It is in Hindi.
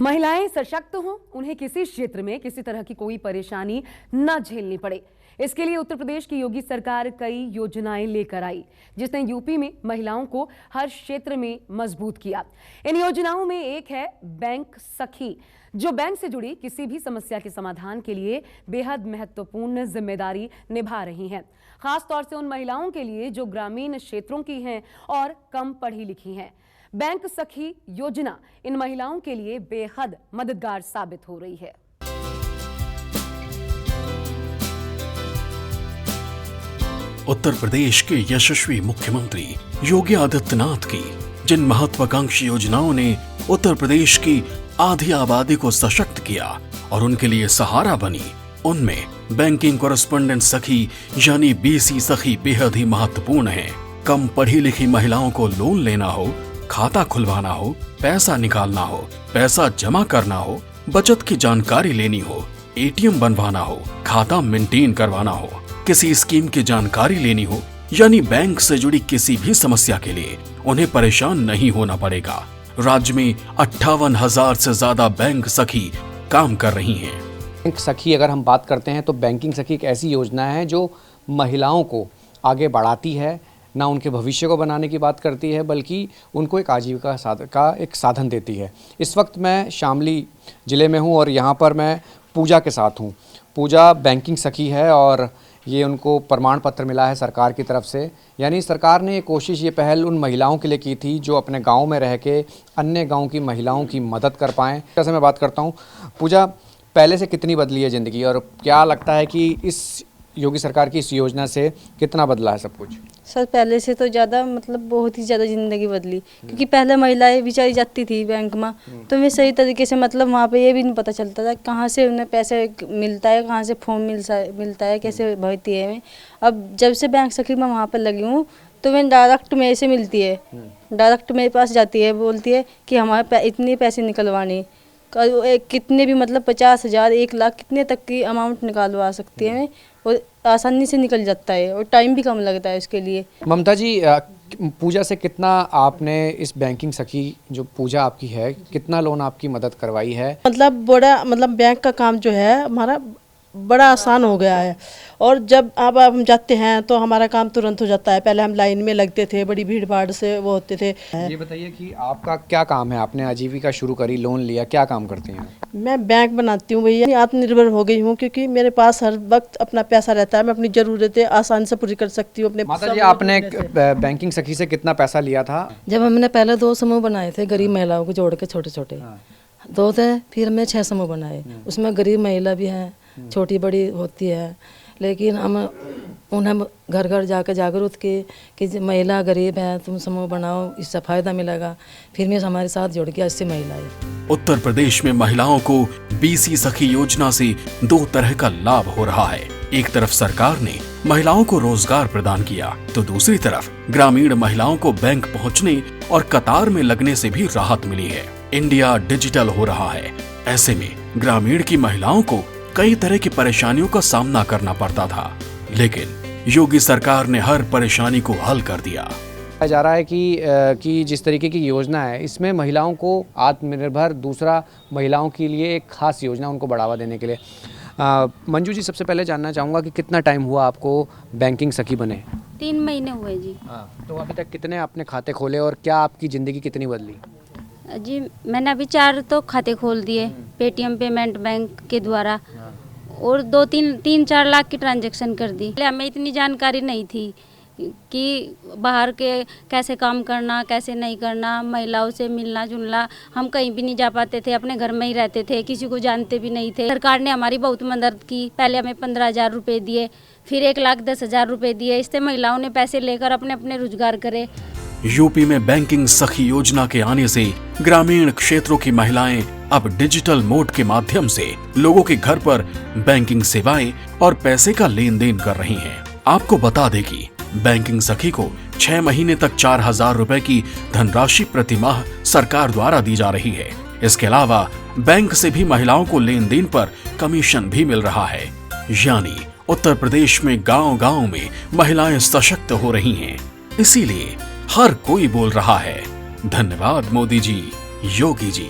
महिलाएं सशक्त हों, उन्हें किसी क्षेत्र में किसी तरह की कोई परेशानी न झेलनी पड़े, इसके लिए उत्तर प्रदेश की योगी सरकार कई योजनाएं लेकर आई, जिसने यूपी में महिलाओं को हर क्षेत्र में मजबूत किया। इन योजनाओं में एक है बैंक सखी, जो बैंक से जुड़ी किसी भी समस्या के समाधान के लिए बेहद महत्वपूर्ण जिम्मेदारी निभा रही हैं, खास तौर से उन महिलाओं के लिए जो ग्रामीण क्षेत्रों की हैं और कम पढ़ी लिखी हैं। बैंक सखी योजना इन महिलाओं के लिए बेहद मददगार साबित हो रही है। उत्तर प्रदेश के यशस्वी मुख्यमंत्री योगी आदित्यनाथ की जिन महत्वाकांक्षी योजनाओं ने उत्तर प्रदेश की आधी आबादी को सशक्त किया और उनके लिए सहारा बनी, उनमें बैंकिंग कॉरेस्पोंडेंट सखी यानी बीसी सखी बेहद ही महत्वपूर्ण है। कम पढ़ी लिखी महिलाओं को लोन लेना हो, खाता खुलवाना हो, पैसा निकालना हो, पैसा जमा करना हो, बचत की जानकारी लेनी हो, एटीएम बनवाना हो, खाता मेंटेन करवाना हो, किसी स्कीम की जानकारी लेनी हो, यानी बैंक से जुड़ी किसी भी समस्या के लिए उन्हें परेशान नहीं होना पड़ेगा। राज्य में 58,000 से ज्यादा बैंक सखी काम कर रही हैं। बैंक सखी अगर हम बात करते हैं तो बैंकिंग सखी एक ऐसी योजना है जो महिलाओं को आगे बढ़ाती है, ना उनके भविष्य को बनाने की बात करती है, बल्कि उनको एक आजीविका का एक साधन देती है। इस वक्त मैं शामली ज़िले में हूँ और यहाँ पर मैं पूजा के साथ हूँ। पूजा बैंकिंग सखी है और ये उनको प्रमाण पत्र मिला है सरकार की तरफ से, यानी सरकार ने ये कोशिश, ये पहल उन महिलाओं के लिए की थी जो अपने गांव में रह के अन्य गांव की महिलाओं की मदद कर पाएँ। जैसे मैं बात करता हूँ, पूजा पहले से कितनी बदली है ज़िंदगी और क्या लगता है कि इस योगी सरकार की इस योजना से कितना बदला है सब कुछ? सर पहले से तो ज़्यादा बहुत ही ज़्यादा ज़िंदगी बदली, क्योंकि पहले महिलाएं बेचारी जाती थी बैंक में तो मैं सही तरीके से वहाँ पे ये भी नहीं पता चलता था कहाँ से उन्हें पैसे मिलता है, कहाँ से फॉर्म मिलता है, कैसे भरती है। मैं अब जब से बैंक सखी में वहाँ पर लगी हूँ तो मैं डायरेक्ट मेरे से मिलती है, डायरेक्ट मेरे पास जाती है, बोलती है कि हमारे इतने पैसे निकलवाने, कितने भी 50,000 1 लाख कितने तक की अमाउंट निकालवा सकती है और आसानी से निकल जाता है और टाइम भी कम लगता है उसके लिए। ममता जी, पूजा से कितना आपने इस बैंकिंग सखी जो पूजा आपकी है, कितना लोन आपकी मदद करवाई है? बड़ा बैंक का काम जो है हमारा बड़ा आसान हो गया है और जब अब हम जाते हैं तो हमारा काम तुरंत हो जाता है। पहले हम लाइन में लगते थे, बड़ी भीड़ भाड़ से वो होते थे। ये बताइए कि आपका क्या काम है? आपने आजीविका शुरू करी, लोन लिया, क्या काम करती हैं? मैं बैंक बनाती हूँ भैया, आत्मनिर्भर हो गई हूँ क्योंकि मेरे पास हर वक्त अपना पैसा रहता है, मैं अपनी ज़रूरतें आसानी से पूरी कर सकती हूँ। अपने माता जी, आपने बैंकिंग सखी से कितना पैसा लिया था? जब हमने पहले 2 समूह बनाए थे गरीब महिलाओं को जोड़ के, छोटे छोटे 2 थे, फिर हमने 6 समूह बनाए, उसमें गरीब महिला भी हैं, छोटी बड़ी होती है, लेकिन हम उन्हें घर घर जाकर जागरूक किए कि महिला गरीब है, तुम समूह बनाओ, इससे फायदा मिलेगा। फिर मैं हमारे साथ जुड़ गया 80 महिलाएं। उत्तर प्रदेश में महिलाओं को बीसी सखी योजना से 2 तरह का लाभ हो रहा है। एक तरफ सरकार ने महिलाओं को रोजगार प्रदान किया तो दूसरी तरफ ग्रामीण महिलाओं को बैंक पहुंचने और कतार में लगने से भी राहत मिली है। इंडिया डिजिटल हो रहा है, ऐसे में ग्रामीण की महिलाओं को कई तरह की परेशानियों का सामना करना पड़ता था, लेकिन योगी सरकार ने हर परेशानी को हल कर दिया। कहा जा रहा है कि जिस तरीके की योजना है इसमें महिलाओं को आत्मनिर्भर, दूसरा महिलाओं के लिए एक खास योजना उनको बढ़ावा देने के लिए। मंजू जी, सबसे पहले जानना चाहूँगा कि कितना टाइम हुआ आपको बैंकिंग सखी बने? 3 महीने हुए जी। तो अभी तक कितने आपने खाते खोले और क्या आपकी ज़िंदगी कितनी बदली? जी मैंने अभी 4 तो खाते खोल दिए पेटीएम पेमेंट बैंक के द्वारा और 3-4 लाख की ट्रांजैक्शन कर दी। हमें इतनी जानकारी नहीं थी कि बाहर के कैसे काम करना, कैसे नहीं करना, महिलाओं से मिलना जुलना, हम कहीं भी नहीं जा पाते थे, अपने घर में ही रहते थे, किसी को जानते भी नहीं थे। सरकार ने हमारी बहुत मदद की, पहले हमें 15,000 रुपये दिए, फिर 1,10,000 रुपये दिए, इससे महिलाओं ने पैसे लेकर अपने अपने रोजगार करे। यूपी में बैंकिंग सखी योजना के आने से ग्रामीण क्षेत्रों की महिलाएं अब डिजिटल मोड के माध्यम से लोगों के घर पर बैंकिंग सेवाएं और पैसे का लेन देन कर रही हैं। आपको बता दें कि बैंकिंग सखी को 6 महीने तक 4,000 रुपए की धनराशि प्रति माह सरकार द्वारा दी जा रही है। इसके अलावा बैंक से भी महिलाओं को लेन देन पर कमीशन भी मिल रहा है, यानी उत्तर प्रदेश में गांव-गांव में महिलाएं सशक्त हो रही हैं। इसीलिए हर कोई बोल रहा है, धन्यवाद मोदी जी, योगी जी।